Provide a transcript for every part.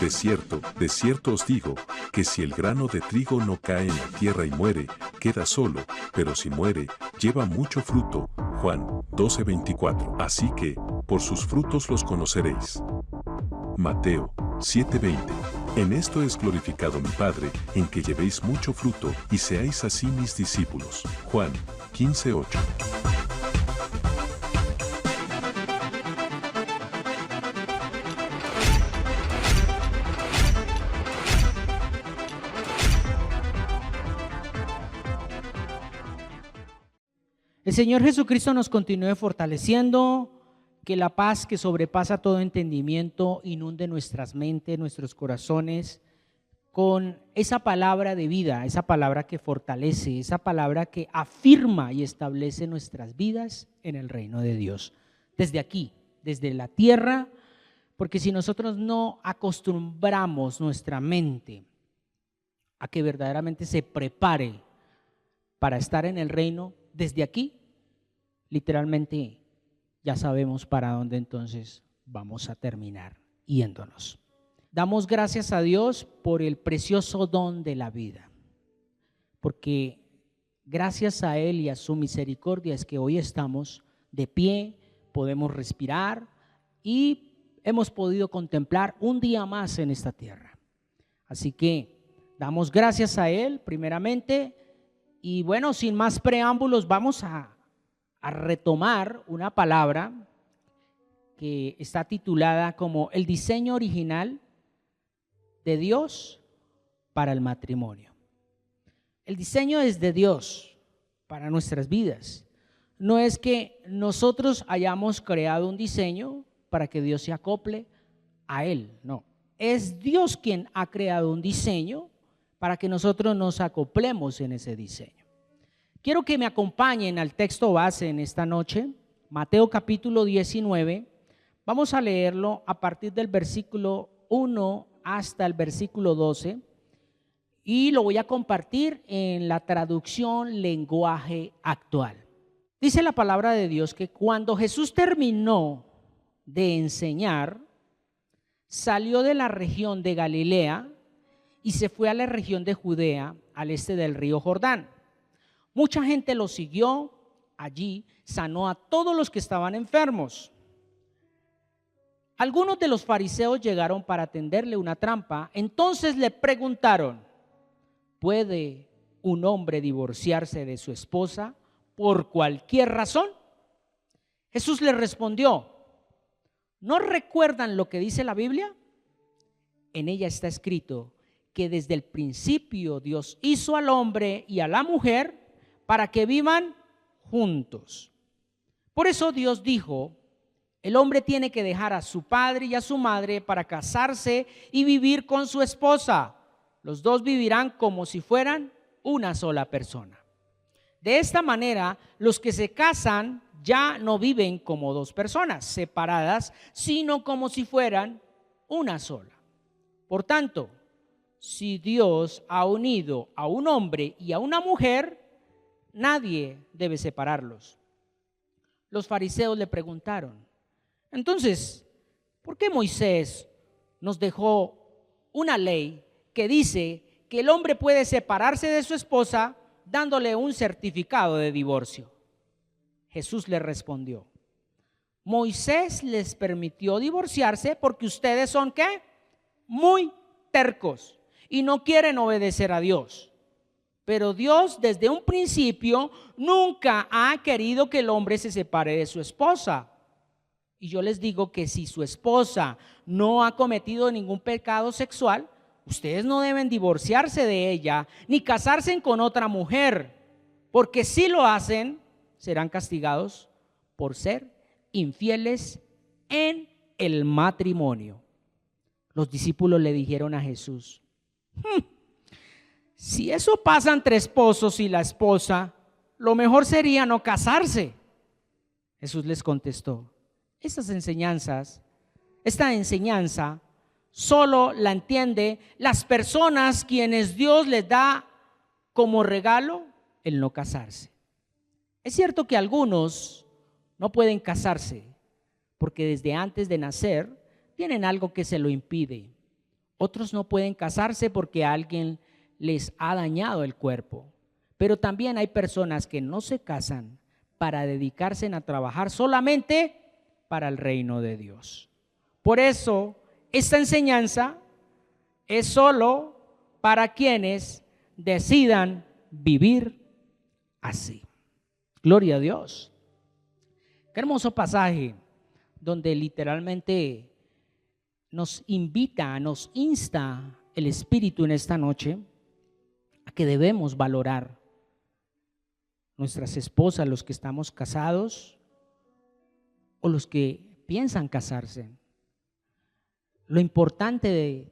de cierto os digo, que si el grano de trigo no cae en la tierra y muere, queda solo, pero si muere, lleva mucho fruto. Juan 12:24. Así que, por sus frutos los conoceréis. Mateo 7:20. En esto es glorificado mi Padre, en que llevéis mucho fruto, y seáis así mis discípulos. Juan 15:8. El Señor Jesucristo nos continúe fortaleciendo, que la paz que sobrepasa todo entendimiento inunde nuestras mentes, nuestros corazones, con esa palabra de vida, esa palabra que fortalece, esa palabra que afirma y establece nuestras vidas en el reino de Dios. Desde aquí, desde la tierra, porque si nosotros no acostumbramos nuestra mente a que verdaderamente se prepare para estar en el reino, desde aquí, literalmente ya sabemos para dónde entonces vamos a terminar yéndonos. Damos gracias a Dios por el precioso don de la vida, porque gracias a Él y a su misericordia es que hoy estamos de pie, podemos respirar y hemos podido contemplar un día más en esta tierra. Así que damos gracias a Él primeramente y bueno, sin más preámbulos vamos a retomar una palabra que está titulada como el diseño original de Dios para el matrimonio. El diseño es de Dios para nuestras vidas. No es que nosotros hayamos creado un diseño para que Dios se acople a Él, no. Es Dios quien ha creado un diseño para que nosotros nos acoplemos en ese diseño. Quiero que me acompañen al texto base en esta noche, Mateo capítulo 19. Vamos a leerlo a partir del versículo 1 hasta el versículo 12 y lo voy a compartir en la traducción lenguaje actual. Dice la palabra de Dios que cuando Jesús terminó de enseñar, salió de la región de Galilea y se fue a la región de Judea, al este del río Jordán. Mucha gente lo siguió, allí sanó a todos los que estaban enfermos. Algunos de los fariseos llegaron para tenderle una trampa, entonces le preguntaron: ¿puede un hombre divorciarse de su esposa por cualquier razón? Jesús les respondió: ¿no recuerdan lo que dice la Biblia? En ella está escrito que desde el principio Dios hizo al hombre y a la mujer para que vivan juntos. Por eso Dios dijo: el hombre tiene que dejar a su padre y a su madre para casarse y vivir con su esposa. Los dos vivirán como si fueran una sola persona. De esta manera, los que se casan ya no viven como dos personas separadas, sino como si fueran una sola. Por tanto, si Dios ha unido a un hombre y a una mujer, nadie debe separarlos. Los fariseos le preguntaron: entonces, ¿por qué Moisés nos dejó una ley que dice que el hombre puede separarse de su esposa dándole un certificado de divorcio? Jesús le respondió: Moisés les permitió divorciarse porque ustedes son ¿qué? Muy tercos y no quieren obedecer a Dios. Pero Dios desde un principio nunca ha querido que el hombre se separe de su esposa. Y yo les digo que si su esposa no ha cometido ningún pecado sexual, ustedes no deben divorciarse de ella ni casarse con otra mujer, porque si lo hacen, serán castigados por ser infieles en el matrimonio. Los discípulos le dijeron a Jesús: si eso pasa entre esposos y la esposa, lo mejor sería no casarse. Jesús les contestó: esta enseñanza solo la entiende las personas quienes Dios les da como regalo el no casarse. Es cierto que algunos no pueden casarse porque desde antes de nacer tienen algo que se lo impide. Otros no pueden casarse porque alguien les ha dañado el cuerpo. Pero también hay personas que no se casan para dedicarse a trabajar solamente para el reino de Dios. Por eso, esta enseñanza es solo para quienes decidan vivir así. Gloria a Dios. Qué hermoso pasaje donde literalmente nos invita, nos insta el Espíritu en esta noche a que debemos valorar nuestras esposas, los que estamos casados o los que piensan casarse. Lo importante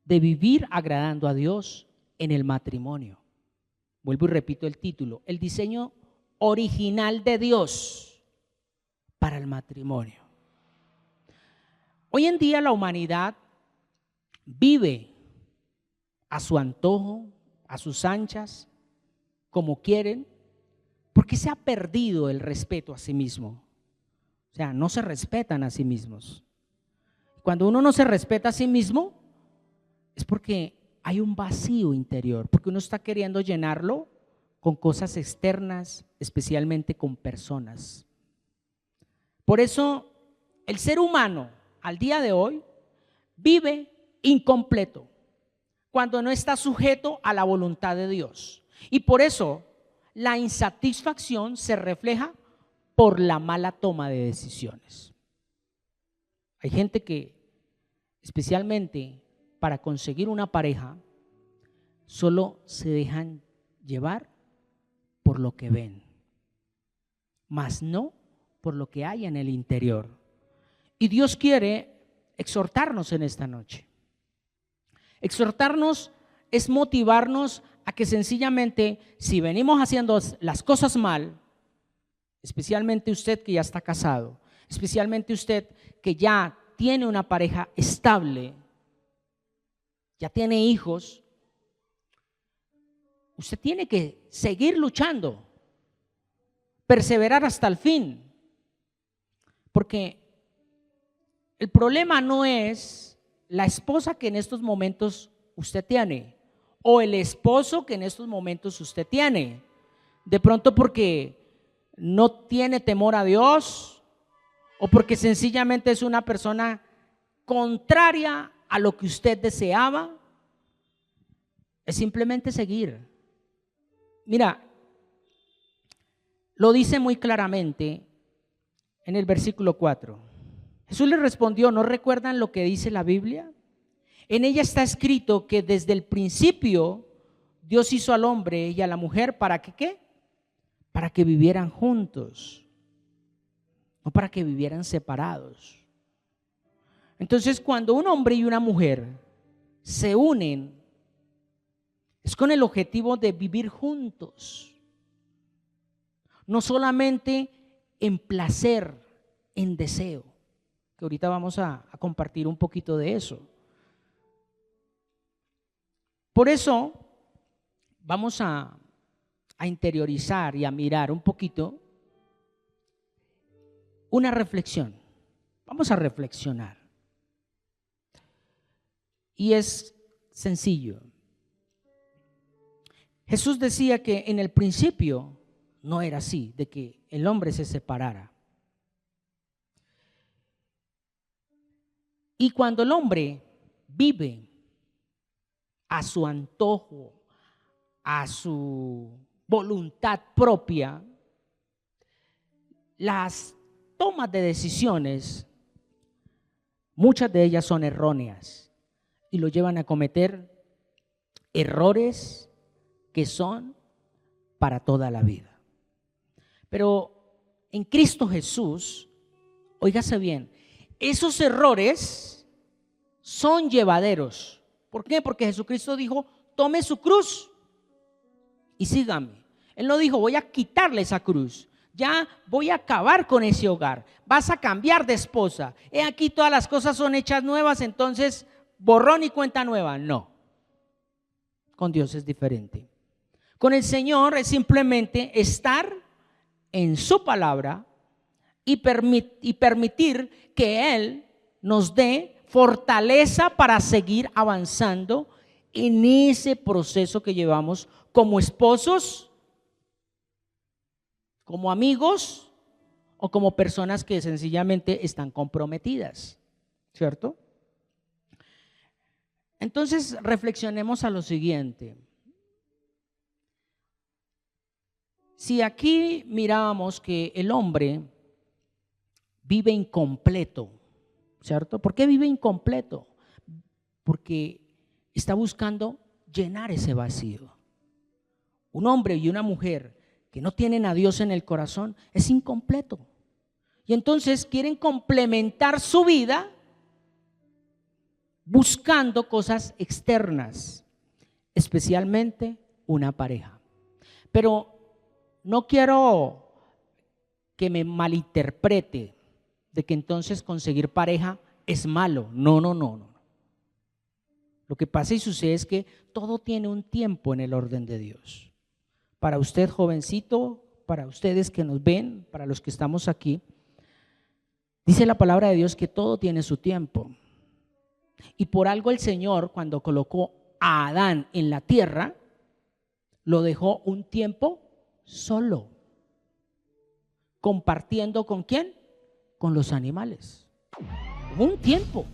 de vivir agradando a Dios en el matrimonio. Vuelvo y repito el título, el diseño original de Dios para el matrimonio. Hoy en día la humanidad vive a su antojo, a sus anchas, como quieren, porque se ha perdido el respeto a sí mismo. O sea, no se respetan a sí mismos. Cuando uno no se respeta a sí mismo, es porque hay un vacío interior, porque uno está queriendo llenarlo con cosas externas, especialmente con personas. Por eso, el ser humano al día de hoy vive incompleto cuando no está sujeto a la voluntad de Dios. Y por eso la insatisfacción se refleja por la mala toma de decisiones. Hay gente que, especialmente para conseguir una pareja, solo se dejan llevar por lo que ven, mas no por lo que hay en el interior. Y Dios quiere exhortarnos en esta noche. Exhortarnos es motivarnos a que sencillamente, si venimos haciendo las cosas mal, especialmente usted que ya está casado, especialmente usted que ya tiene una pareja estable, ya tiene hijos, usted tiene que seguir luchando, perseverar hasta el fin, porque el problema no es la esposa que en estos momentos usted tiene o el esposo que en estos momentos usted tiene. De pronto porque no tiene temor a Dios o porque sencillamente es una persona contraria a lo que usted deseaba. Es simplemente seguir. Mira, lo dice muy claramente en el versículo 4. Jesús le respondió: ¿no recuerdan lo que dice la Biblia? En ella está escrito que desde el principio Dios hizo al hombre y a la mujer ¿para que qué? Para que vivieran juntos, no para que vivieran separados. Entonces, cuando un hombre y una mujer se unen, es con el objetivo de vivir juntos, no solamente en placer, en deseo, que ahorita vamos a compartir un poquito de eso. Por eso vamos a interiorizar y a mirar un poquito una reflexión. Vamos a reflexionar. Y es sencillo. Jesús decía que en el principio no era así, de que el hombre se separara. Y cuando el hombre vive a su antojo, a su voluntad propia, las tomas de decisiones, muchas de ellas son erróneas y lo llevan a cometer errores que son para toda la vida. Pero en Cristo Jesús, óigase bien, esos errores son llevaderos. ¿Por qué? Porque Jesucristo dijo: tome su cruz y sígame. Él no dijo: voy a quitarle esa cruz, ya voy a acabar con ese hogar, vas a cambiar de esposa, he aquí todas las cosas son hechas nuevas, entonces borrón y cuenta nueva. No, con Dios es diferente. Con el Señor es simplemente estar en su palabra y permitir que Él nos dé fortaleza para seguir avanzando en ese proceso que llevamos como esposos, como amigos o como personas que sencillamente están comprometidas, ¿cierto? Entonces reflexionemos a lo siguiente. Si aquí mirábamos que el hombre vive incompleto, ¿cierto? ¿Por qué vive incompleto? Porque está buscando llenar ese vacío. Un hombre y una mujer que no tienen a Dios en el corazón es incompleto. Y entonces quieren complementar su vida buscando cosas externas, especialmente una pareja. Pero no quiero que me malinterprete de que entonces conseguir pareja es malo. No. Lo que pasa y sucede es que todo tiene un tiempo en el orden de Dios. Para usted, jovencito, para ustedes que nos ven, para los que estamos aquí, dice la palabra de Dios que todo tiene su tiempo. Y por algo el Señor, cuando colocó a Adán en la tierra, lo dejó un tiempo solo, compartiendo ¿con quién? Con los animales. Hubo un tiempo.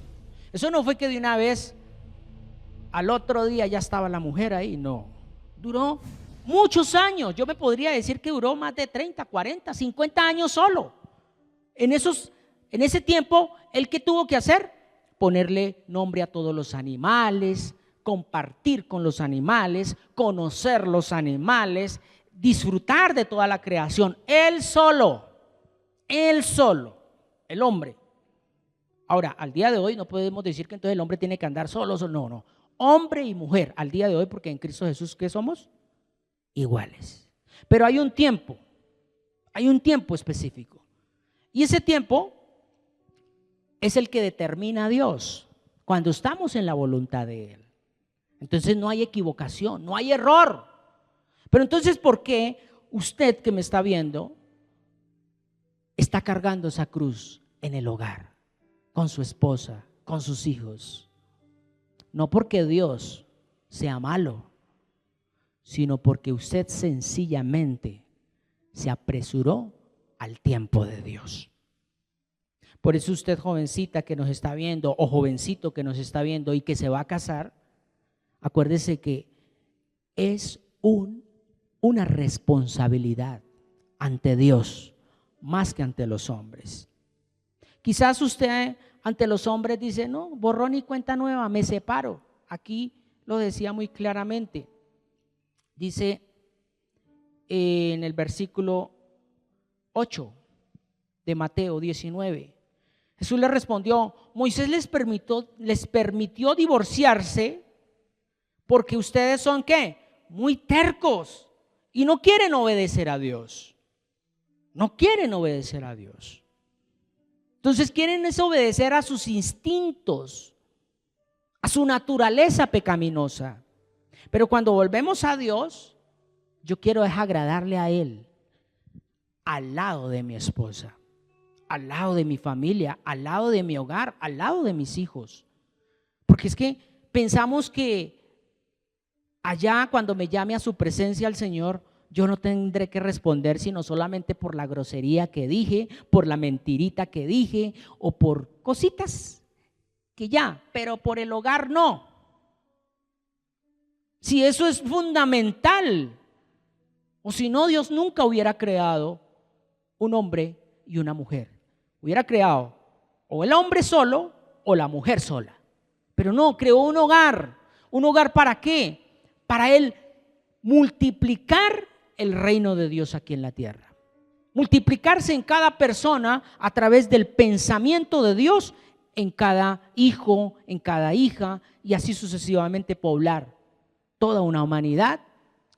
Eso no fue que de una vez al otro día ya estaba la mujer ahí, no. Duró muchos años. Yo me podría decir que duró más de 30, 40, 50 años solo. En ese tiempo, ¿él qué tuvo que hacer? Ponerle nombre a todos los animales, compartir con los animales, conocer los animales, disfrutar de toda la creación. Él solo, el hombre. Ahora, al día de hoy no podemos decir que entonces el hombre tiene que andar solo. No. Hombre y mujer al día de hoy, porque en Cristo Jesús, ¿qué somos? Iguales. Pero hay un tiempo específico. Y ese tiempo es el que determina Dios cuando estamos en la voluntad de Él. Entonces no hay equivocación, no hay error. Pero entonces, ¿por qué usted que me está viendo está cargando esa cruz en el hogar, con su esposa, con sus hijos? No porque Dios sea malo, sino porque usted sencillamente se apresuró al tiempo de Dios. Por eso usted, jovencita que nos está viendo, o jovencito que nos está viendo y que se va a casar, acuérdese que es una responsabilidad ante Dios más que ante los hombres. Quizás usted ante los hombres dice, no, borrón y cuenta nueva, me separo. Aquí lo decía muy claramente. Dice en el versículo 8 de Mateo 19. Jesús le respondió, Moisés les permitió divorciarse porque ustedes son ¿qué? Muy tercos y no quieren obedecer a Dios. No quieren obedecer a Dios. Entonces quieren obedecer a sus instintos, a su naturaleza pecaminosa. Pero cuando volvemos a Dios, yo quiero es agradarle a Él al lado de mi esposa, al lado de mi familia, al lado de mi hogar, al lado de mis hijos. Porque es que pensamos que allá cuando me llame a su presencia el Señor, yo no tendré que responder sino solamente por la grosería que dije, por la mentirita que dije o por cositas que ya, pero por el hogar no. Si eso es fundamental, o si no, Dios nunca hubiera creado un hombre y una mujer. Hubiera creado o el hombre solo o la mujer sola. Pero no, creó un hogar. ¿Un hogar para qué? Para Él multiplicar el reino de Dios aquí en la tierra. Multiplicarse en cada persona a través del pensamiento de Dios en cada hijo, en cada hija, y así sucesivamente poblar toda una humanidad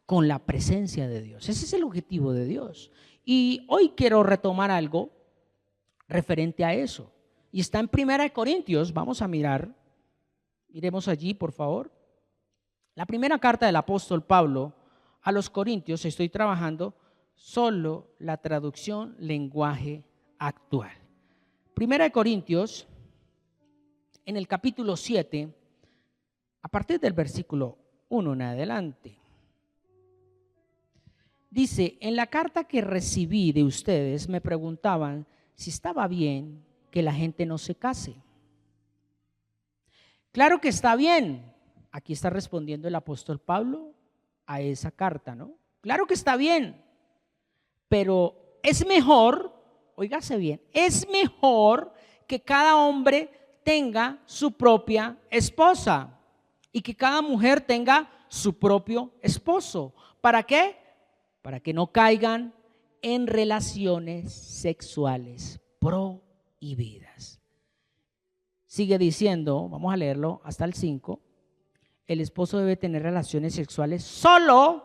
con la presencia de Dios. Ese es el objetivo de Dios. Y hoy quiero retomar algo referente a eso. Y está en 1 Corintios, vamos a mirar. Miremos allí, por favor. La primera carta del apóstol Pablo a los Corintios, estoy trabajando solo la traducción lenguaje actual. 1 Corintios, en el capítulo 7, a partir del versículo 1 en adelante. Dice, en la carta que recibí de ustedes me preguntaban si estaba bien que la gente no se case. Claro que está bien. Aquí está respondiendo el apóstol Pablo a esa carta, ¿no? Claro que está bien, pero es mejor, óigase bien, es mejor que cada hombre tenga su propia esposa y que cada mujer tenga su propio esposo. ¿Para qué? Para que no caigan en relaciones sexuales prohibidas. Sigue diciendo, vamos a leerlo hasta el 5, el esposo debe tener relaciones sexuales solo,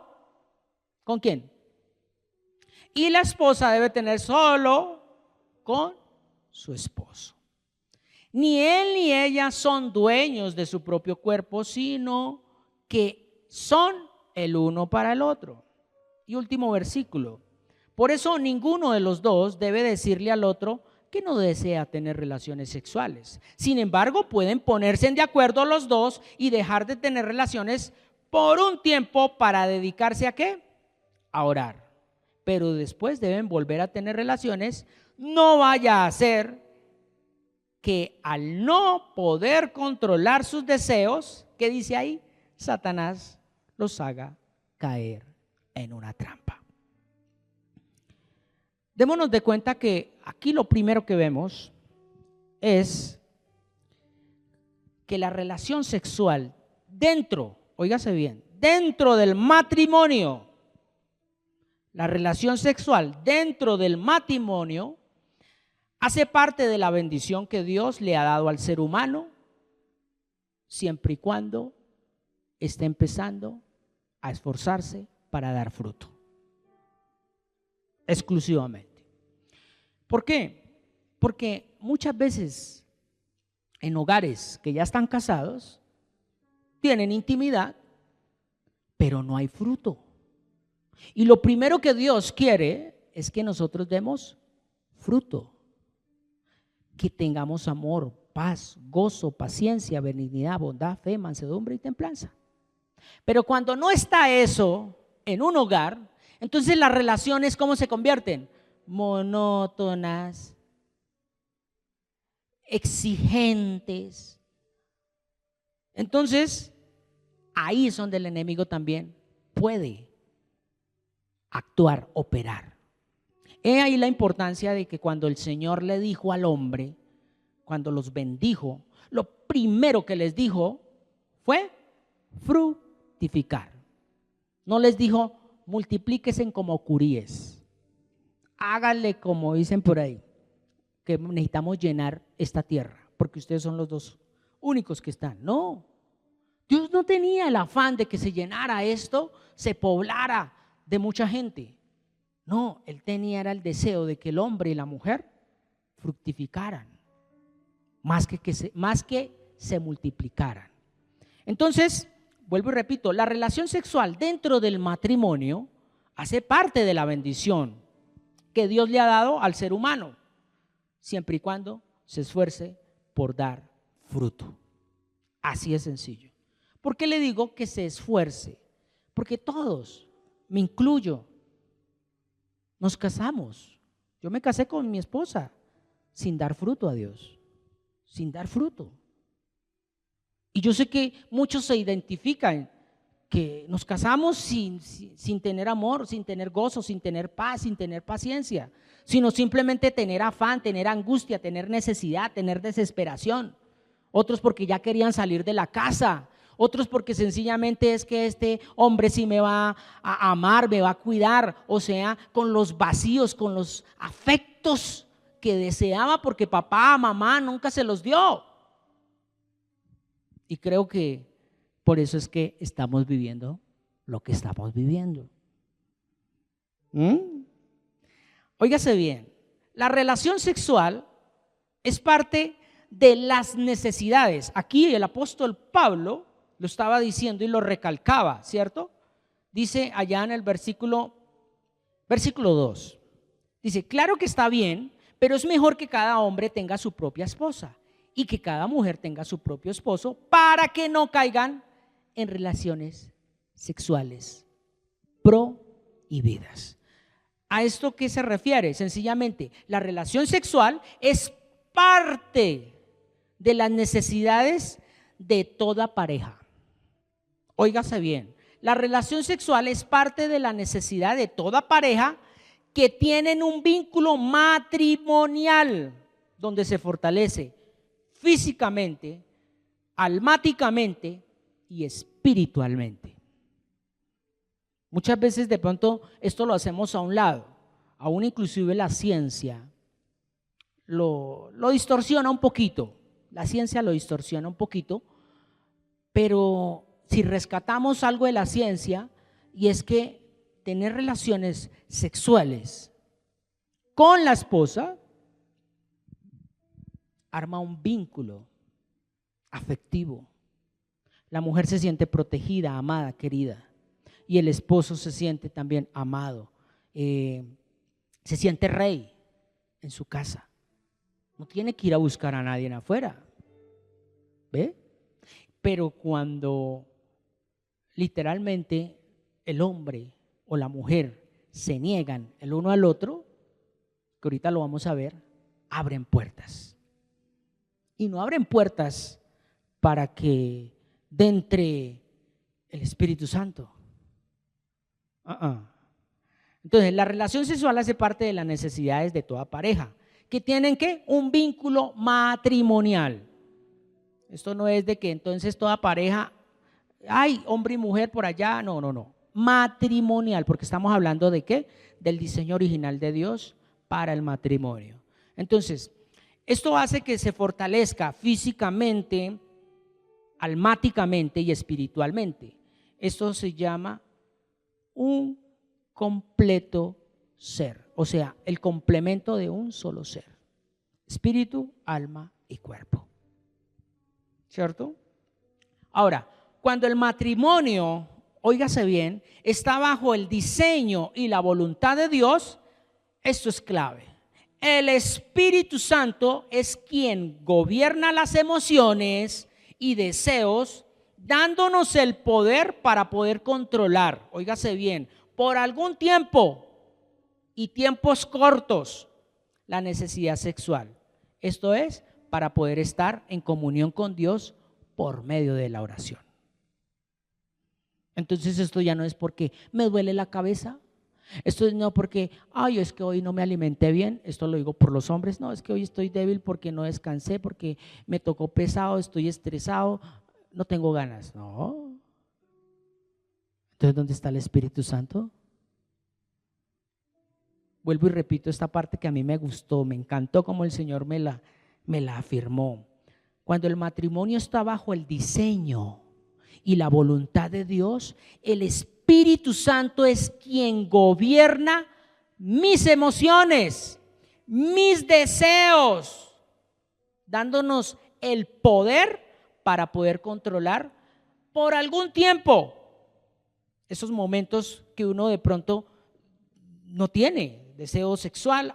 ¿con quién? Y la esposa debe tener solo con su esposo. Ni él ni ella son dueños de su propio cuerpo, sino que son el uno para el otro. Y último versículo. Por eso ninguno de los dos debe decirle al otro que no desea tener relaciones sexuales. Sin embargo, pueden ponerse de acuerdo los dos y dejar de tener relaciones por un tiempo para dedicarse ¿a qué? A orar. Pero después deben volver a tener relaciones. No vaya a ser que al no poder controlar sus deseos, ¿qué dice ahí? Satanás los haga caer en una trampa. Démonos de cuenta que aquí lo primero que vemos es que la relación sexual dentro, óigase bien, dentro del matrimonio, la relación sexual dentro del matrimonio hace parte de la bendición que Dios le ha dado al ser humano, siempre y cuando esté empezando a esforzarse para dar fruto. Exclusivamente. ¿Por qué? Porque muchas veces en hogares que ya están casados, tienen intimidad, pero no hay fruto. Y lo primero que Dios quiere es que nosotros demos fruto. Que tengamos amor, paz, gozo, paciencia, benignidad, bondad, fe, mansedumbre y templanza. Pero cuando no está eso en un hogar, entonces las relaciones ¿cómo se convierten? Monótonas, exigentes. Entonces, ahí es donde el enemigo también puede actuar, operar. He ahí la importancia de que cuando el Señor le dijo al hombre, cuando los bendijo, lo primero que les dijo fue fructificar. No les dijo multiplíquense como curíes, háganle como dicen por ahí, que necesitamos llenar esta tierra, porque ustedes son los dos únicos que están. No, Dios no tenía el afán de que se llenara esto, se poblara de mucha gente. No, Él tenía era el deseo de que el hombre y la mujer fructificaran, más que se multiplicaran. Entonces, vuelvo y repito, la relación sexual dentro del matrimonio hace parte de la bendición que Dios le ha dado al ser humano, siempre y cuando se esfuerce por dar fruto. Así es sencillo. ¿Por qué le digo que se esfuerce? Porque todos, me incluyo, nos casamos. Yo me casé con mi esposa sin dar fruto a Dios, sin dar fruto. Y yo sé que muchos se identifican que nos casamos sin tener amor, sin tener gozo, sin tener paz, sin tener paciencia, sino simplemente tener afán, tener angustia, tener necesidad, tener desesperación. Otros porque ya querían salir de la casa, otros porque sencillamente es que este hombre sí me va a amar, me va a cuidar, o sea, con los vacíos, con los afectos que deseaba porque papá, mamá nunca se los dio. Y creo que por eso es que estamos viviendo lo que estamos viviendo. Óigase bien, la relación sexual es parte de las necesidades. Aquí el apóstol Pablo lo estaba diciendo y lo recalcaba, ¿cierto? Dice allá en el versículo 2, dice, claro que está bien, pero es mejor que cada hombre tenga su propia esposa y que cada mujer tenga su propio esposo para que no caigan en relaciones sexuales prohibidas. ¿A esto qué se refiere? Sencillamente, la relación sexual es parte de las necesidades de toda pareja. Óigase bien, la relación sexual es parte de la necesidad de toda pareja que tienen un vínculo matrimonial donde se fortalece físicamente, almáticamente y espiritualmente. Muchas veces de pronto esto lo hacemos a un lado, aún inclusive la ciencia lo distorsiona un poquito, la ciencia lo distorsiona un poquito, pero si rescatamos algo de la ciencia, y es que tener relaciones sexuales con la esposa arma un vínculo afectivo. La mujer se siente protegida, amada, querida, y el esposo se siente también amado, se siente rey en su casa. No tiene que ir a buscar a nadie afuera, ¿ve? Pero cuando literalmente el hombre o la mujer se niegan el uno al otro, que ahorita lo vamos a ver, abren puertas. Y no abren puertas para que entre el Espíritu Santo. Entonces, la relación sexual hace parte de las necesidades de toda pareja, que tienen ¿qué? Un vínculo matrimonial. Esto no es de que entonces toda pareja, hay hombre y mujer por allá, no. Matrimonial, porque estamos hablando de ¿qué? Del diseño original de Dios para el matrimonio. Entonces, esto hace que se fortalezca físicamente, almáticamente y espiritualmente. Esto se llama un completo ser, o sea, el complemento de un solo ser: espíritu, alma y cuerpo. ¿Cierto? Ahora, cuando el matrimonio, óigase bien, está bajo el diseño y la voluntad de Dios, esto es clave. El Espíritu Santo es quien gobierna las emociones y deseos, dándonos el poder para poder controlar, óigase bien, por algún tiempo y tiempos cortos, la necesidad sexual. Esto es para poder estar en comunión con Dios por medio de la oración. Entonces esto ya no es porque me duele la cabeza, esto no porque, ay, es que hoy no me alimenté bien, esto lo digo por los hombres, no, es que hoy estoy débil porque no descansé, porque me tocó pesado, estoy estresado, no tengo ganas, no. Entonces, ¿dónde está el Espíritu Santo? Vuelvo y repito esta parte que a mí me gustó, me encantó como el Señor me la afirmó. Cuando el matrimonio está bajo el diseño y la voluntad de Dios, el Espíritu Santo es quien gobierna mis emociones, mis deseos, dándonos el poder para poder controlar por algún tiempo esos momentos que uno de pronto no tiene deseo sexual,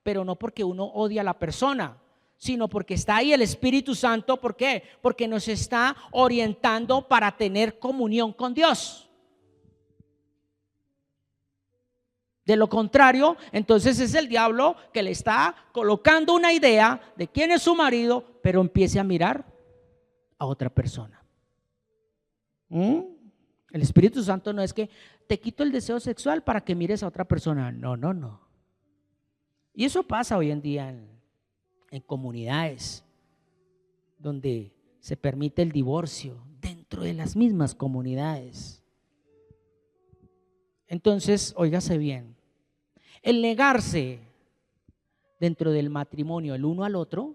pero no porque uno odia a la persona, sino porque está ahí el Espíritu Santo. ¿Por qué? Porque nos está orientando para tener comunión con Dios. De lo contrario, entonces es el diablo que le está colocando una idea de quién es su marido, pero empiece a mirar a otra persona. El Espíritu Santo no es que te quito el deseo sexual para que mires a otra persona. No. Y eso pasa hoy en día en comunidades donde se permite el divorcio dentro de las mismas comunidades. Entonces, óigase bien, el negarse dentro del matrimonio el uno al otro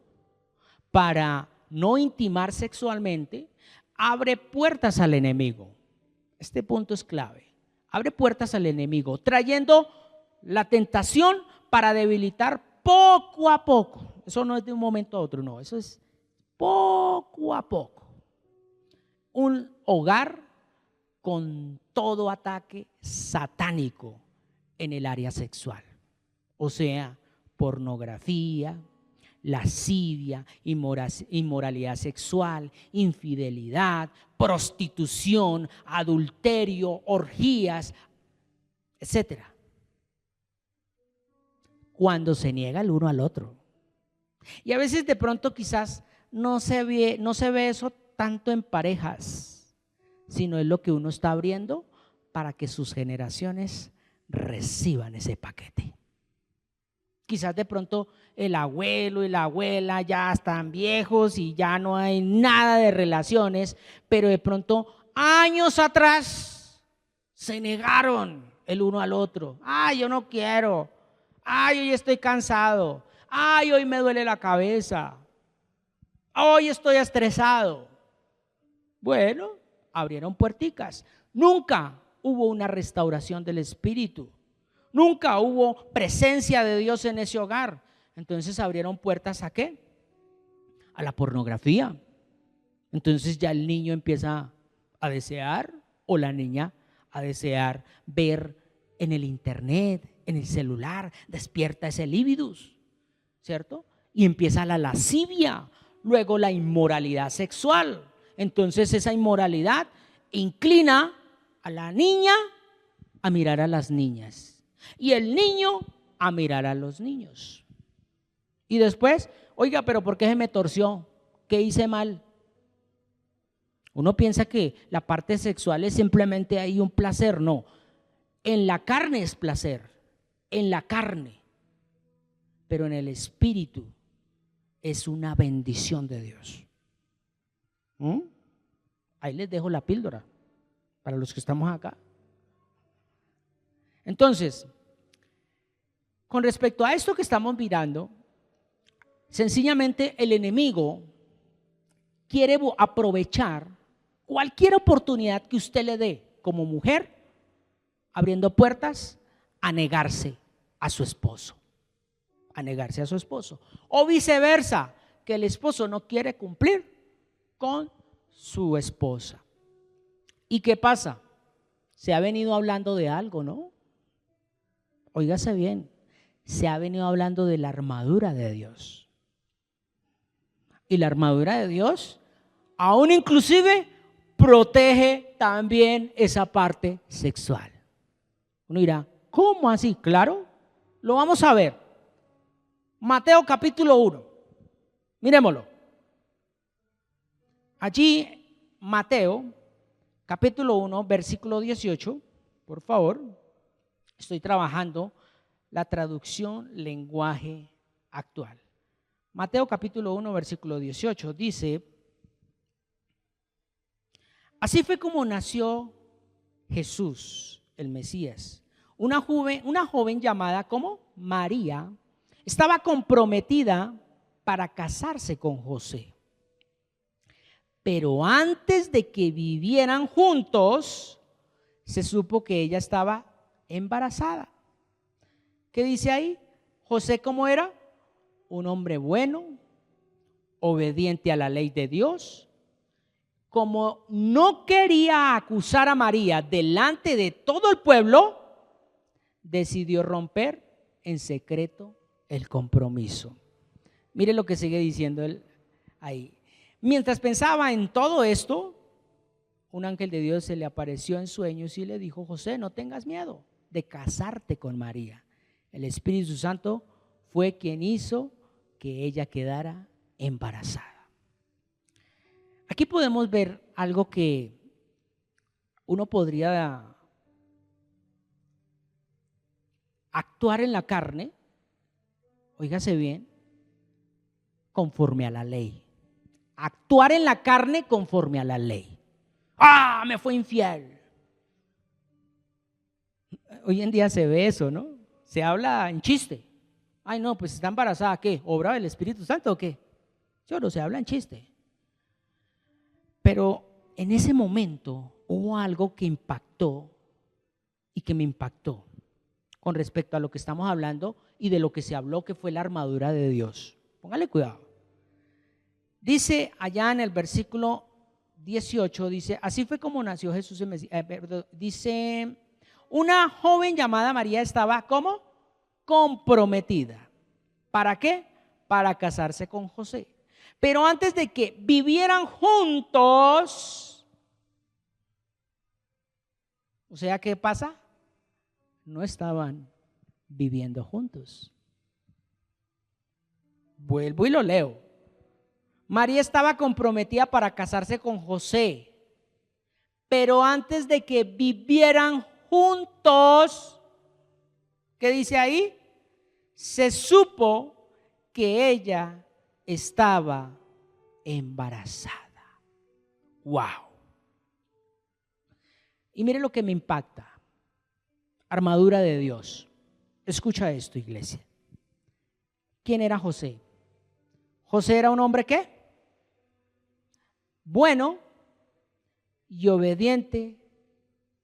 para no intimar sexualmente abre puertas al enemigo. Este punto es clave. Abre puertas al enemigo, trayendo la tentación para debilitar poco a poco. Eso no es de un momento a otro, no, eso es poco a poco. Un hogar con todo ataque satánico en el área sexual, o sea, pornografía, lascivia, inmoralidad sexual, infidelidad, prostitución, adulterio, orgías, etcétera. Cuando se niega el uno al otro. Y a veces de pronto quizás no se ve eso tanto en parejas, sino es lo que uno está abriendo para que sus generaciones reciban ese paquete. Quizás de pronto el abuelo y la abuela ya están viejos y ya no hay nada de relaciones, pero de pronto años atrás se negaron el uno al otro. Ay, yo no quiero. Ay, hoy estoy cansado. Ay, hoy me duele la cabeza. Hoy estoy estresado. Bueno, abrieron puerticas. Nunca hubo una restauración del espíritu. Nunca hubo presencia de Dios en ese hogar. Entonces abrieron puertas ¿a qué? A la pornografía. Entonces ya el niño empieza a desear, o la niña a desear ver en el internet, en el celular, despierta ese líbidus, ¿cierto? Y empieza la lascivia, luego la inmoralidad sexual. Entonces esa inmoralidad inclina a la niña a mirar a las niñas y el niño a mirar a los niños. Y después, oiga, pero ¿por qué se me torció? ¿Qué hice mal? Uno piensa que la parte sexual es simplemente ahí un placer. No, en la carne es placer, en la carne, pero en el espíritu es una bendición de Dios. Ahí les dejo la píldora para los que estamos acá. Entonces, con respecto a esto que estamos mirando, sencillamente el enemigo quiere aprovechar cualquier oportunidad que usted le dé como mujer, abriendo puertas a negarse a su esposo, o viceversa, que el esposo no quiere cumplir con su esposa. ¿Y qué pasa? Se ha venido hablando de algo, ¿no? Óigase bien, se ha venido hablando de la armadura de Dios. Y la armadura de Dios aún inclusive protege también esa parte sexual. Uno dirá, ¿cómo así? Claro, lo vamos a ver. Mateo capítulo 1, miremoslo. Allí Mateo capítulo 1 versículo 18, por favor. Estoy trabajando la traducción lenguaje actual. Mateo capítulo 1 versículo 18 dice: así fue como nació Jesús, el Mesías. Una joven llamada como María estaba comprometida para casarse con José. Pero antes de que vivieran juntos, se supo que ella estaba embarazada. ¿Qué dice ahí? José, ¿cómo era? Un hombre bueno, obediente a la ley de Dios. Como no quería acusar a María delante de todo el pueblo, decidió romper en secreto el compromiso. Mire lo que sigue diciendo él ahí. Mientras pensaba en todo esto, un ángel de Dios se le apareció en sueños y le dijo: José, no tengas miedo de casarte con María. El Espíritu Santo fue quien hizo que ella quedara embarazada. Aquí podemos ver algo que uno podría actuar en la carne, óigase bien, conforme a la ley. Actuar en la carne conforme a la ley. ¡Ah, me fue infiel! Hoy en día se ve eso, ¿no? Se habla en chiste. Ay, no, pues está embarazada, ¿qué? ¿Obra del Espíritu Santo o qué? Solo se habla en chiste. Pero en ese momento hubo algo que impactó y que me impactó con respecto a lo que estamos hablando y de lo que se habló, que fue la armadura de Dios. Póngale cuidado. Dice allá en el versículo 18, dice: así fue como nació Jesús. Dice: una joven llamada María estaba ¿cómo? Comprometida. ¿Para qué? para casarse con José. Pero antes de que vivieran juntos, o sea, ¿qué pasa? No estaban viviendo juntos. Vuelvo y lo leo. María estaba comprometida para casarse con José, pero antes de que vivieran juntos, ¿qué dice ahí? Se supo que ella estaba embarazada. ¡Wow! Y mire lo que me impacta. Armadura de Dios. Escucha esto, iglesia. ¿Quién era José? José era un hombre ¿qué? Bueno y obediente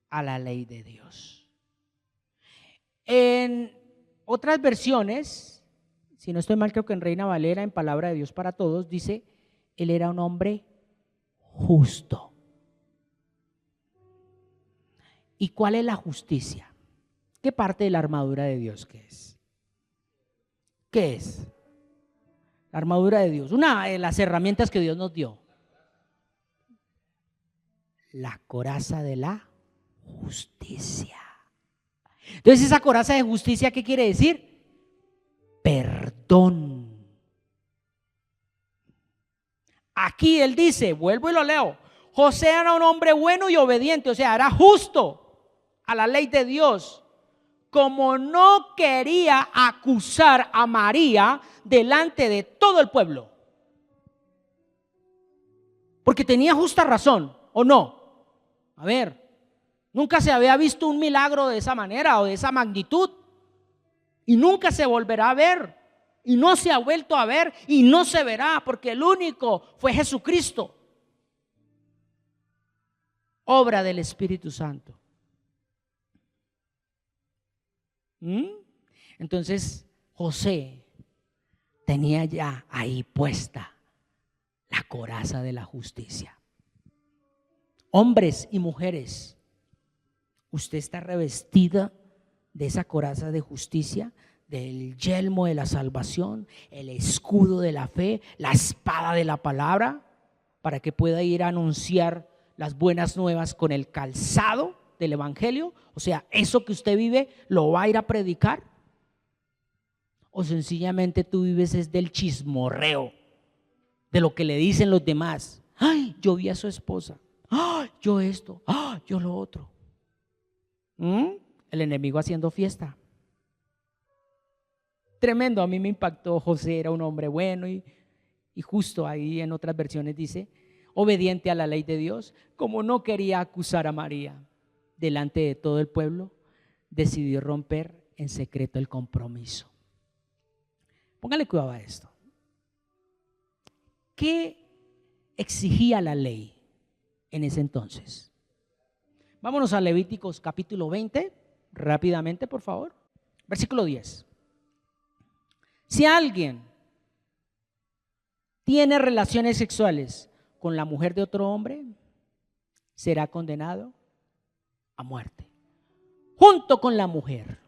a la ley de Dios. En otras versiones, si no estoy mal, creo que en Reina Valera, en Palabra de Dios para Todos, dice, él era un hombre justo. ¿Y cuál es la justicia? ¿Qué parte de la armadura de Dios qué es? ¿Qué es? La armadura de Dios, una de las herramientas que Dios nos dio. La coraza de la justicia. Entonces, esa coraza de justicia, ¿qué quiere decir? Perdón. Aquí él dice, vuelvo y lo leo, José era un hombre bueno y obediente, o sea, era justo a la ley de Dios, como no quería acusar a María delante de todo el pueblo, porque tenía justa razón, ¿o no? A ver, nunca se había visto un milagro de esa manera o de esa magnitud, y nunca se volverá a ver, y no se ha vuelto a ver, y no se verá, porque el único fue Jesucristo, obra del Espíritu Santo. Entonces José tenía ya ahí puesta la coraza de la justicia. Hombres y mujeres, usted está revestida de esa coraza de justicia, del yelmo de la salvación, el escudo de la fe, la espada de la palabra, para que pueda ir a anunciar las buenas nuevas con el calzado del evangelio. O sea, eso que usted vive lo va a ir a predicar, o sencillamente tú vives es del chismorreo, de lo que le dicen los demás. Ay, yo vi a su esposa, ay, yo esto, ay, yo lo otro. El enemigo haciendo fiesta. Tremendo. A mí me impactó. José era un hombre bueno y justo. Ahí en otras versiones dice obediente a la ley de Dios. Como no quería acusar a María delante de todo el pueblo, decidió romper en secreto el compromiso. Póngale cuidado a esto. ¿Qué exigía la ley en ese entonces? Vámonos a Levíticos capítulo 20, rápidamente por favor. Versículo 10. Si alguien tiene relaciones sexuales con la mujer de otro hombre, será condenado a muerte, junto con la mujer.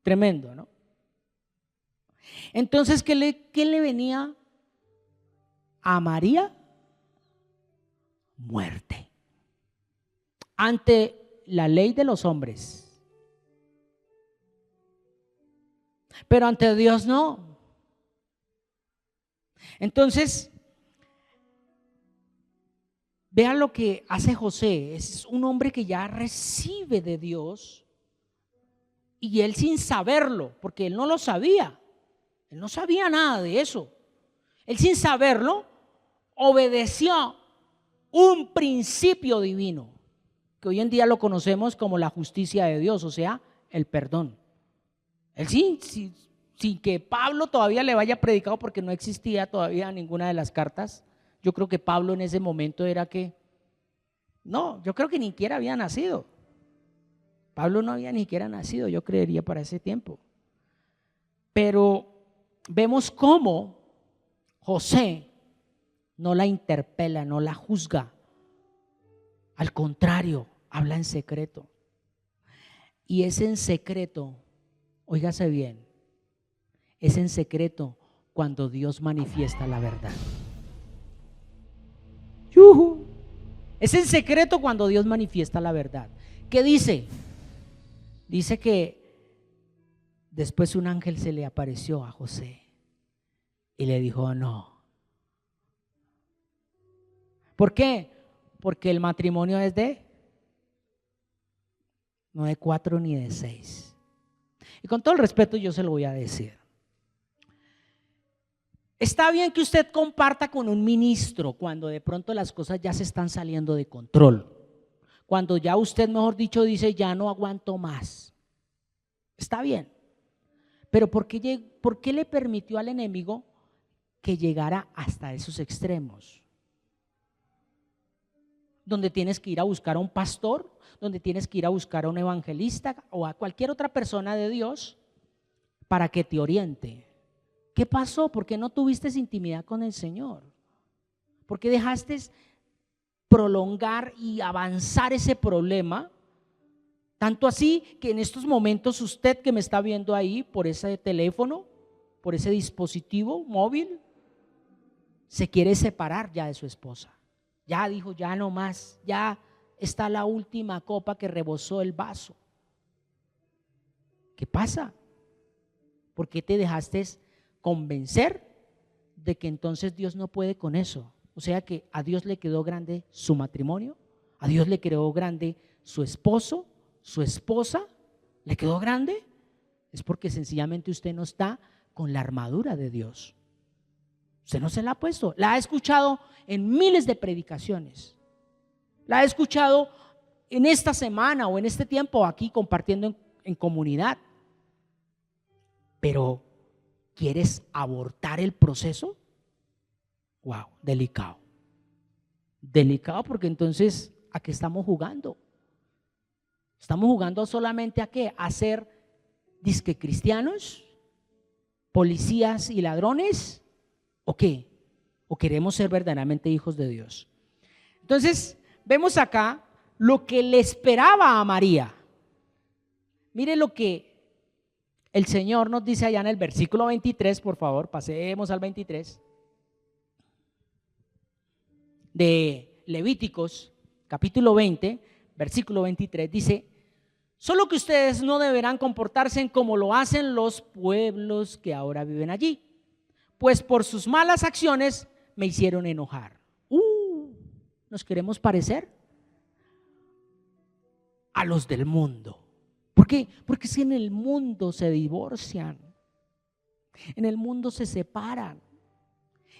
Tremendo, ¿no? Entonces, ¿qué le venía a María? Muerte. Ante la ley de los hombres. Pero ante Dios no. Entonces, vean lo que hace José. Es un hombre que ya recibe de Dios, y él sin saberlo, porque él no lo sabía. Él no sabía nada de eso. Él sin saberlo obedeció un principio divino, que hoy en día lo conocemos como la justicia de Dios, o sea, el perdón. Él sin que Pablo todavía le vaya predicado, porque no existía todavía ninguna de las cartas. Yo creo que Pablo en ese momento era que, no, yo creo que ni siquiera había nacido. Pablo no había ni siquiera nacido, yo creería, para ese tiempo. Pero vemos cómo José no la interpela, no la juzga. Al contrario, habla en secreto. Y es en secreto, óigase bien, Es en secreto cuando Dios manifiesta la verdad. ¡Yujú! Es en secreto cuando Dios manifiesta la verdad. ¿Qué dice? Dice que después un ángel se le apareció a José y le dijo: no. ¿Por qué? Porque el matrimonio es no de 4 ni de 6. Y con todo el respeto yo se lo voy a decir. Está bien que usted comparta con un ministro cuando de pronto las cosas ya se están saliendo de control. Cuando ya usted, mejor dicho, dice: ya no aguanto más. Está bien. Pero ¿por qué le permitió al enemigo que llegara hasta esos extremos? Donde tienes que ir a buscar a un pastor, donde tienes que ir a buscar a un evangelista o a cualquier otra persona de Dios para que te oriente. ¿Qué pasó? ¿Por qué no tuviste intimidad con el Señor? ¿Por qué dejaste prolongar y avanzar ese problema? Tanto así que en estos momentos usted que me está viendo ahí por ese teléfono, por ese dispositivo móvil, se quiere separar ya de su esposa. Ya dijo: ya no más, ya está la última copa que rebosó el vaso. ¿Qué pasa? ¿Por qué te dejaste convencer de que entonces Dios no puede con eso? O sea que a Dios le quedó grande su matrimonio, a Dios le quedó grande su esposo, su esposa, ¿le quedó grande? Es porque sencillamente usted no está con la armadura de Dios. Usted no se la ha puesto. La ha escuchado en miles de predicaciones. La ha escuchado en esta semana o en este tiempo aquí compartiendo en comunidad. Pero ¿quieres abortar el proceso? Wow, delicado. Delicado, porque entonces ¿a qué estamos jugando? ¿Estamos jugando solamente a qué? ¿A ser disque cristianos? ¿Policías y ladrones? ¿O qué? ¿O queremos ser verdaderamente hijos de Dios? Entonces vemos acá lo que le esperaba a María. Mire lo que el Señor nos dice allá en el versículo 23, por favor, pasemos al 23 de Levíticos, capítulo 20, versículo 23, dice: solo que ustedes no deberán comportarse como lo hacen los pueblos que ahora viven allí, pues por sus malas acciones me hicieron enojar. ¿Nos queremos parecer a los del mundo? ¿Por qué? Porque si en el mundo se divorcian, en el mundo se separan,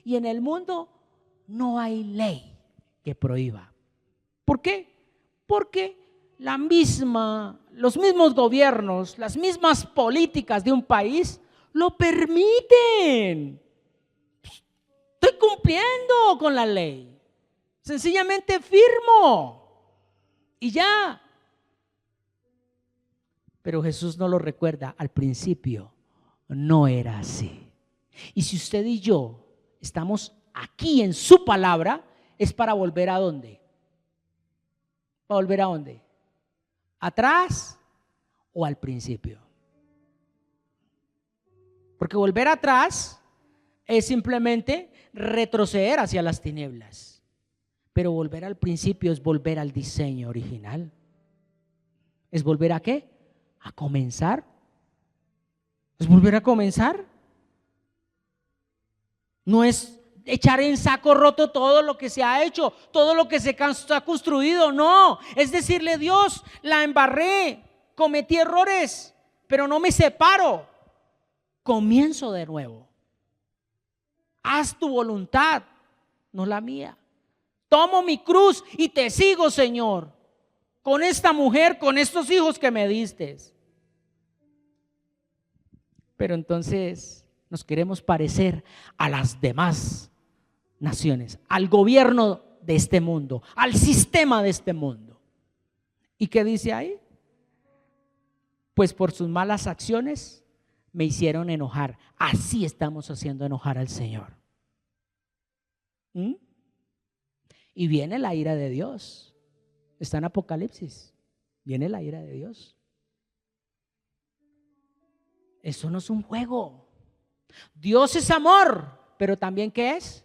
y en el mundo no hay ley que prohíba. ¿Por qué? Porque los mismos gobiernos, las mismas políticas de un país lo permiten. Estoy cumpliendo con la ley, sencillamente firmo y ya. Pero Jesús nos lo recuerda: al principio no era así. Y si usted y yo estamos aquí en su palabra, es para volver ¿a dónde? ¿Para volver a dónde? ¿Atrás o al principio? Porque volver atrás es simplemente retroceder hacia las tinieblas, pero volver al principio es volver al diseño original. ¿Es volver a qué? A comenzar. ¿Es volver a comenzar? No es echar en saco roto todo lo que se ha hecho, todo lo que se ha construido. No, es decirle: Dios, la embarré, cometí errores, pero no me separo, comienzo de nuevo. Haz tu voluntad, no la mía. Tomo mi cruz y te sigo, Señor, con esta mujer, con estos hijos que me diste. Pero entonces nos queremos parecer a las demás naciones, al gobierno de este mundo, al sistema de este mundo. ¿Y qué dice ahí? Pues por sus malas acciones me hicieron enojar. Así estamos haciendo enojar al Señor. Y viene la ira de Dios. Está en Apocalipsis. Viene la ira de Dios. Eso no es un juego. Dios es amor, pero también ¿qué es?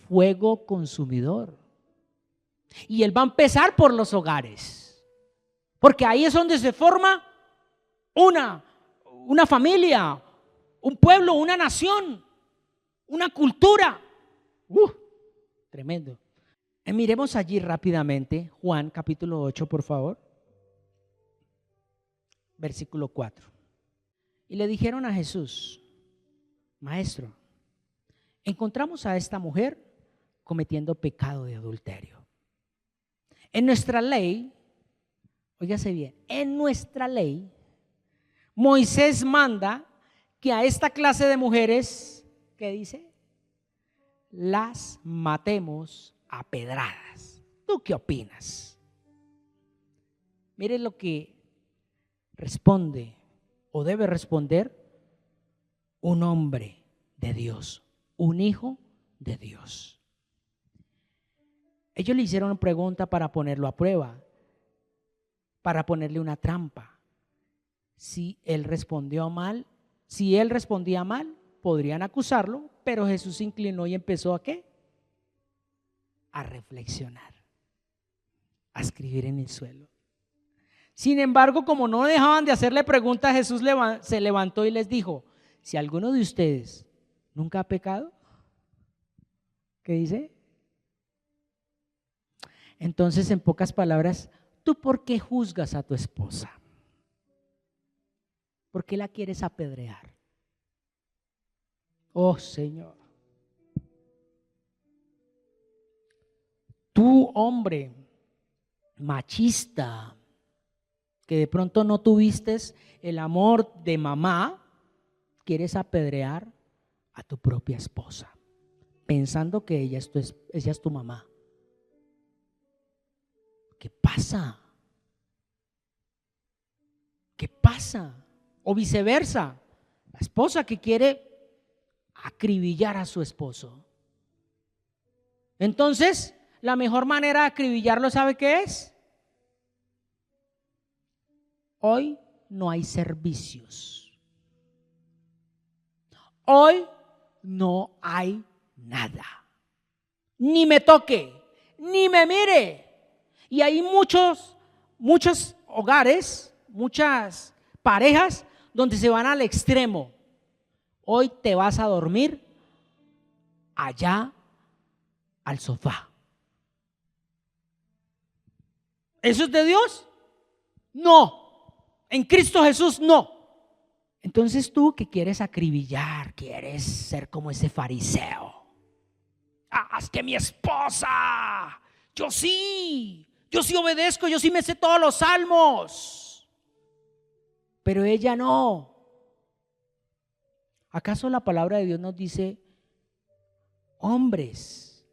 Fuego consumidor. Y Él va a empezar por los hogares, porque ahí es donde se forma una familia, un pueblo, una nación, una cultura. Tremendo. Miremos allí rápidamente Juan capítulo 8, por favor. Versículo 4. Y le dijeron a Jesús: Maestro, encontramos a esta mujer cometiendo pecado de adulterio. En nuestra ley, óigase bien, en nuestra ley, Moisés manda que a esta clase de mujeres, ¿qué dice? Las matemos a pedradas. ¿Tú qué opinas? Mire lo que responde o debe responder un hombre de Dios, un hijo de Dios. Ellos le hicieron una pregunta para ponerlo a prueba, para ponerle una trampa. Si él respondía mal, podrían acusarlo, pero Jesús se inclinó y empezó ¿a qué? A reflexionar, a escribir en el suelo. Sin embargo, como no dejaban de hacerle preguntas, Jesús se levantó y les dijo: si alguno de ustedes nunca ha pecado, ¿qué dice? Entonces, en pocas palabras, ¿tú por qué juzgas a tu esposa? ¿Por qué la quieres apedrear? Oh, Señor. Tú, hombre machista, que de pronto no tuviste el amor de mamá, quieres apedrear a tu propia esposa, pensando que ella es tu mamá. ¿Qué pasa? ¿Qué pasa? O viceversa, la esposa que quiere acribillar a su esposo. Entonces, la mejor manera de acribillarlo, ¿sabe qué es? Hoy no hay servicios. Hoy no hay nada. Ni me toque, ni me mire. Y hay muchos hogares, muchas parejas donde se van al extremo. Hoy te vas a dormir allá al sofá. ¿Eso es de Dios? No. En Cristo Jesús no. Entonces tú que quieres acribillar, quieres ser como ese fariseo. Es que mi esposa, yo sí obedezco, yo sí me sé todos los salmos, pero ella no. ¿Acaso la palabra de Dios nos dice: hombres,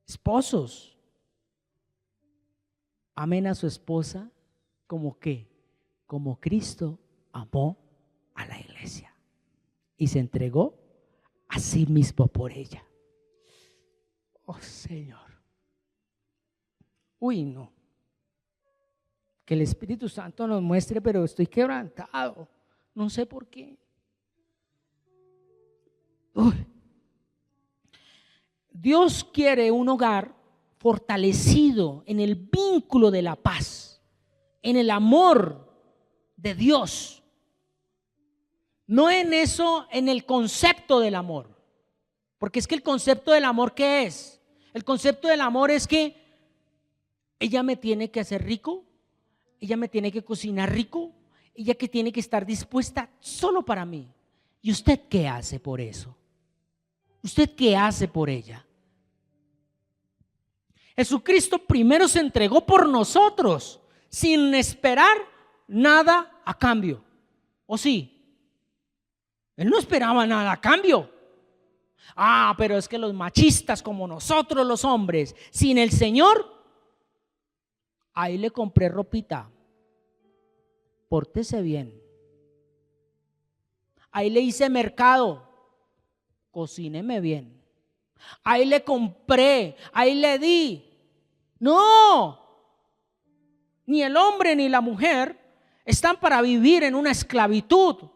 esposos, amen a su esposa como qué? Como Cristo amó a la iglesia y se entregó a sí mismo por ella? Oh, Señor. Uy, no. Que el Espíritu Santo nos muestre, pero estoy quebrantado. No sé por qué. Dios quiere un hogar fortalecido en el vínculo de la paz, en el amor de Dios. No en eso, en el concepto del amor. Porque es que el concepto del amor, ¿qué es? El concepto del amor es que ella me tiene que hacer rico, ella me tiene que cocinar rico, ella que tiene que estar dispuesta solo para mí. ¿Y usted qué hace por eso? ¿Usted qué hace por ella? Jesucristo primero se entregó por nosotros sin esperar nada a cambio. ¿O sí? Él no esperaba nada a cambio. Pero es que los machistas como nosotros los hombres, sin el Señor, ahí le compré ropita, pórtese bien. Ahí le hice mercado, cocíneme bien. Ahí le compré, ahí le di. No, ni el hombre ni la mujer están para vivir en una esclavitud.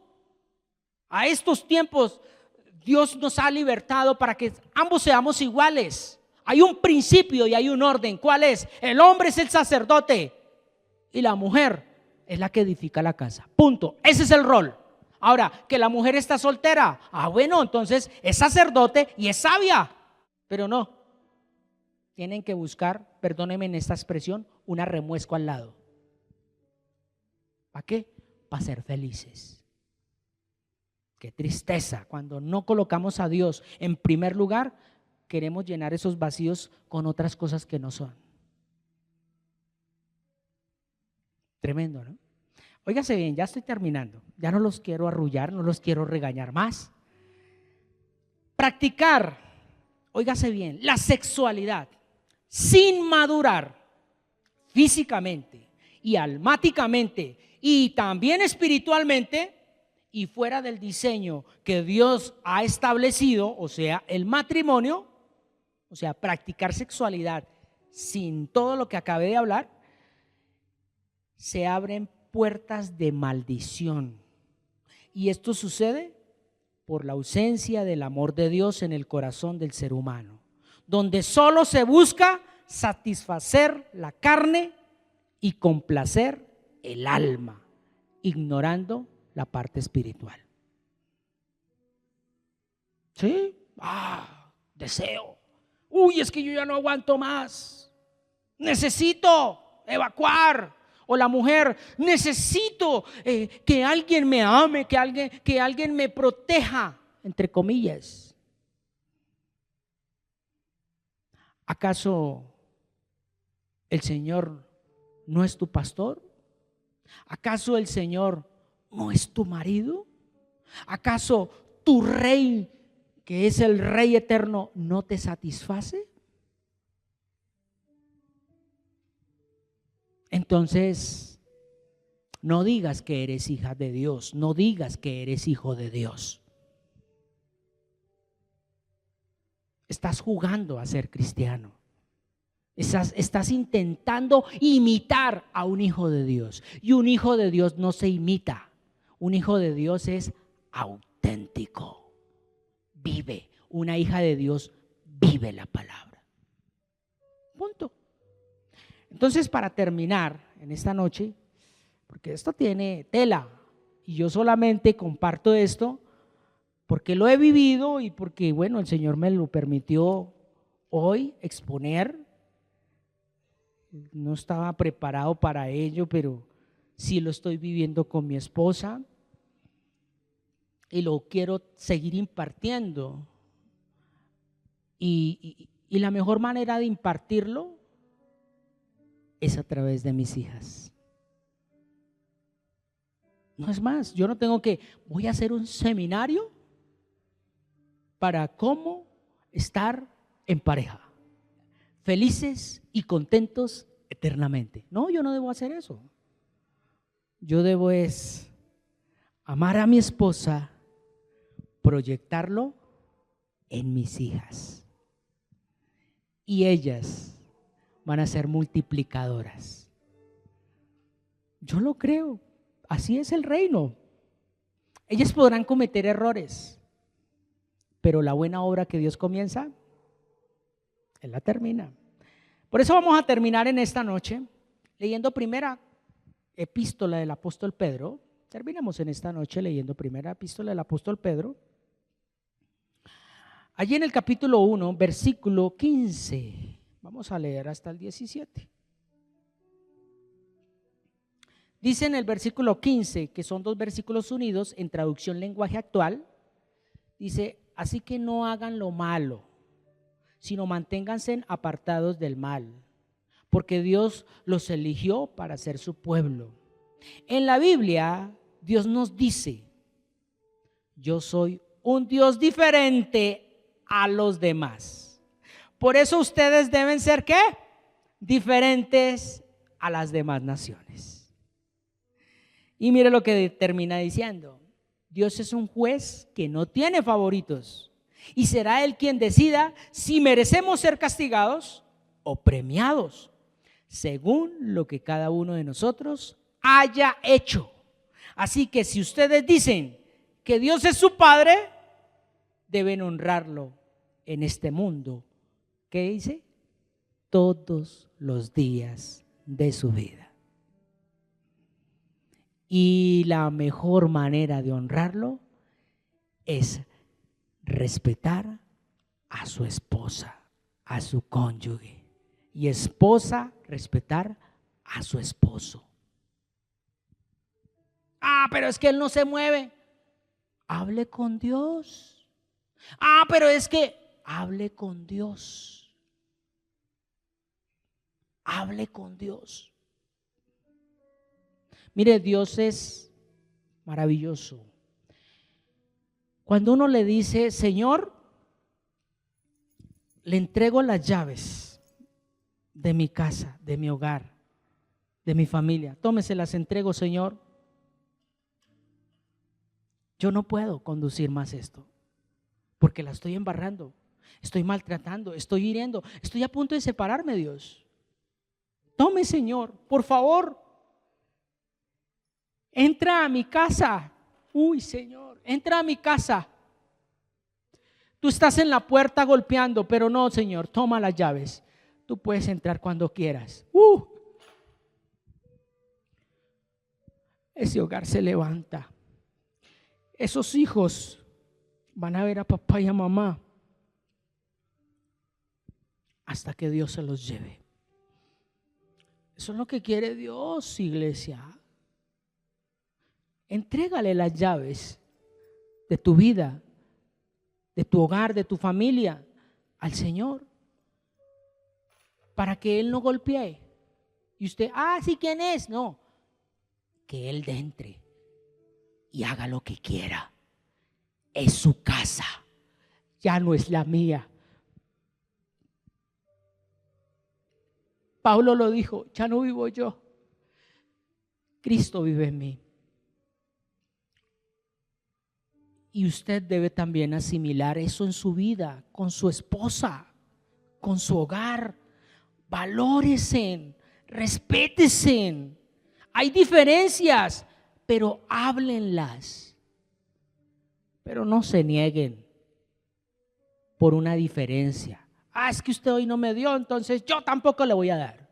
A estos tiempos Dios nos ha libertado para que ambos seamos iguales. Hay un principio y hay un orden. ¿Cuál es? El hombre es el sacerdote y la mujer es la que edifica la casa. Punto. Ese es el rol. Ahora, que la mujer está soltera. Bueno, entonces es sacerdote y es sabia. Pero no. Tienen que buscar, perdónenme en esta expresión, una remuesco al lado. ¿Para qué? Para ser felices. Qué tristeza cuando no colocamos a Dios en primer lugar, queremos llenar esos vacíos con otras cosas que no son. Tremendo, ¿no? Óigase bien, ya estoy terminando. Ya no los quiero arrullar, no los quiero regañar más. Practicar, óigase bien, la sexualidad sin madurar físicamente y almáticamente y también espiritualmente y fuera del diseño que Dios ha establecido, o sea, el matrimonio, o sea, practicar sexualidad sin todo lo que acabé de hablar, se abren puertas de maldición. Y esto sucede por la ausencia del amor de Dios en el corazón del ser humano, donde solo se busca satisfacer la carne y complacer el alma, ignorando la parte espiritual. ¿Sí? Deseo. Es que yo ya no aguanto más. Necesito evacuar. O la mujer, necesito que alguien me ame, que alguien me proteja, entre comillas. ¿Acaso el Señor no es tu pastor? ¿Acaso el Señor no es tu marido? ¿Acaso tu rey, que es el Rey eterno, no te satisface? Entonces, no digas que eres hija de Dios, no digas que eres hijo de Dios. Estás jugando a ser cristiano. Estás intentando imitar a un hijo de Dios. Y un hijo de Dios no se imita. Un hijo de Dios es auténtico. Vive. Una hija de Dios vive la palabra. Punto. Entonces, para terminar en esta noche, porque esto tiene tela y yo solamente comparto esto porque lo he vivido y porque, bueno, el Señor me lo permitió hoy exponer. No estaba preparado para ello, pero sí lo estoy viviendo con mi esposa y lo quiero seguir impartiendo. Y la mejor manera de impartirlo es a través de mis hijas. No es más, yo no tengo que, voy a hacer un seminario para cómo estar en pareja, felices y contentos eternamente. No, yo no debo hacer eso. Yo debo es amar a mi esposa, proyectarlo en mis hijas. Y ellas van a ser multiplicadoras. Yo lo creo. Así es el reino. Ellas podrán cometer errores, pero la buena obra que Dios comienza, Él la termina. Por eso vamos a terminar en esta noche leyendo primera epístola del apóstol Pedro. Terminamos en esta noche leyendo primera epístola del apóstol Pedro. Allí en el capítulo 1, versículo 15. Vamos a leer hasta el 17. Dice en el versículo 15, que son dos versículos unidos en traducción lenguaje actual, dice: así que no hagan lo malo, sino manténganse apartados del mal, porque Dios los eligió para ser su pueblo. En la Biblia, Dios nos dice: yo soy un Dios diferente a los demás. Por eso ustedes deben ser ¿qué? Diferentes a las demás naciones. Y mire lo que termina diciendo: Dios es un juez que no tiene favoritos y será Él quien decida si merecemos ser castigados o premiados, según lo que cada uno de nosotros haya hecho. Así que si ustedes dicen que Dios es su Padre, deben honrarlo en este mundo. ¿Qué dice? Todos los días de su vida. Y la mejor manera de honrarlo es respetar a su esposa, a su cónyuge. Y esposa, respetar a su esposo. Pero es que él no se mueve. Hable con Dios. Pero es que hable con Dios. Hable con Dios. Mire, Dios es maravilloso. Cuando uno le dice, Señor, le entrego las llaves de mi casa, de mi hogar, de mi familia. Tómese, las entrego, Señor. Yo no puedo conducir más esto, porque la estoy embarrando, estoy maltratando, estoy hiriendo, estoy a punto de separarme, Dios. Tome, Señor, por favor. Entra a mi casa. Uy, Señor, entra a mi casa. Tú estás en la puerta golpeando, pero no, Señor, toma las llaves. Tú puedes entrar cuando quieras. Ese hogar se levanta. Esos hijos van a ver a papá y a mamá hasta que Dios se los lleve. Eso es lo que quiere Dios, iglesia. Entrégale las llaves de tu vida, de tu hogar, de tu familia al Señor, para que Él no golpee. Y usted, sí, ¿quién es? No, que Él entre y haga lo que quiera. Es su casa, ya no es la mía. Pablo lo dijo, ya no vivo yo, Cristo vive en mí. Y usted debe también asimilar eso en su vida, con su esposa, con su hogar. Valóresen, respétesen. Hay diferencias, pero háblenlas. Pero no se nieguen por una diferencia. Es que usted hoy no me dio, entonces yo tampoco le voy a dar.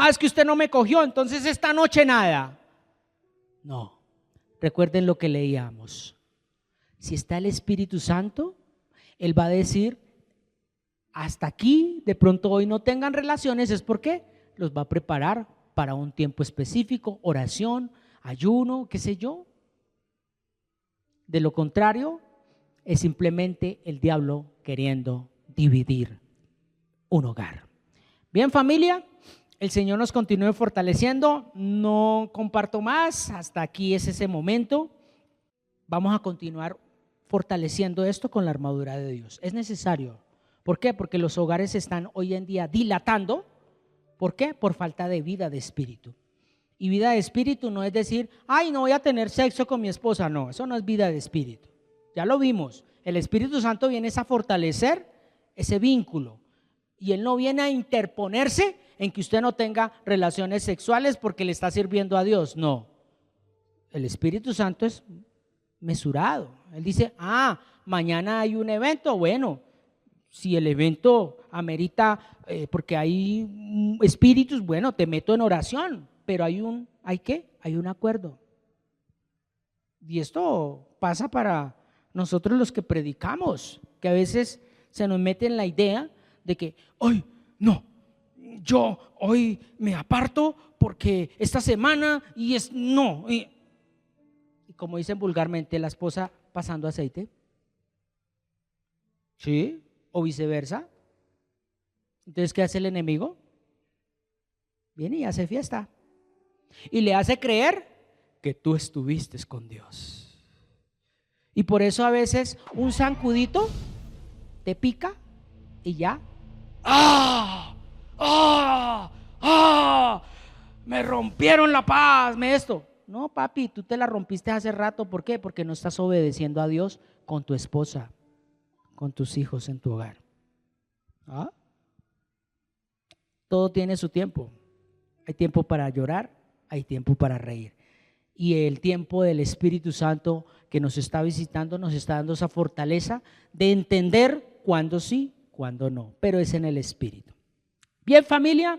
Es que usted no me cogió, entonces esta noche nada. No, recuerden lo que leíamos. Si está el Espíritu Santo, Él va a decir, hasta aquí, de pronto hoy no tengan relaciones, ¿es por qué? Los va a preparar para un tiempo específico, oración, ayuno, qué sé yo. De lo contrario, es simplemente el diablo queriendo dividir un hogar. Bien, familia, el Señor nos continúe fortaleciendo. No comparto más, hasta aquí es ese momento. Vamos a continuar fortaleciendo esto con la armadura de Dios. Es necesario. ¿Por qué? Porque los hogares se están hoy en día dilatando. ¿Por qué? Por falta de vida de espíritu. Y vida de espíritu no es decir, no voy a tener sexo con mi esposa. No, eso no es vida de espíritu. Ya lo vimos. El Espíritu Santo viene a fortalecer ese vínculo. Y Él no viene a interponerse en que usted no tenga relaciones sexuales porque le está sirviendo a Dios. No. El Espíritu Santo es mesurado. Él dice, mañana hay un evento. Bueno, si el evento amerita, porque hay espíritus, bueno, te meto en oración. Pero hay un acuerdo. Y esto pasa para nosotros los que predicamos, que a veces se nos mete en la idea de que, yo hoy me aparto porque esta semana no. Y como dicen vulgarmente, la esposa pasando aceite. ¿Sí? O viceversa. Entonces, ¿qué hace el enemigo? Viene y hace fiesta. Y le hace creer que tú estuviste con Dios. Y por eso a veces un zancudito te pica y ya. Me rompieron la paz, esto. No, papi, tú te la rompiste hace rato. ¿Por qué? Porque no estás obedeciendo a Dios con tu esposa, con tus hijos en tu hogar. Todo tiene su tiempo. Hay tiempo para llorar, hay tiempo para reír. y el tiempo del Espíritu Santo que nos está visitando nos está dando esa fortaleza de entender cuándo sí, cuándo no, pero es en el Espíritu. Bien, familia.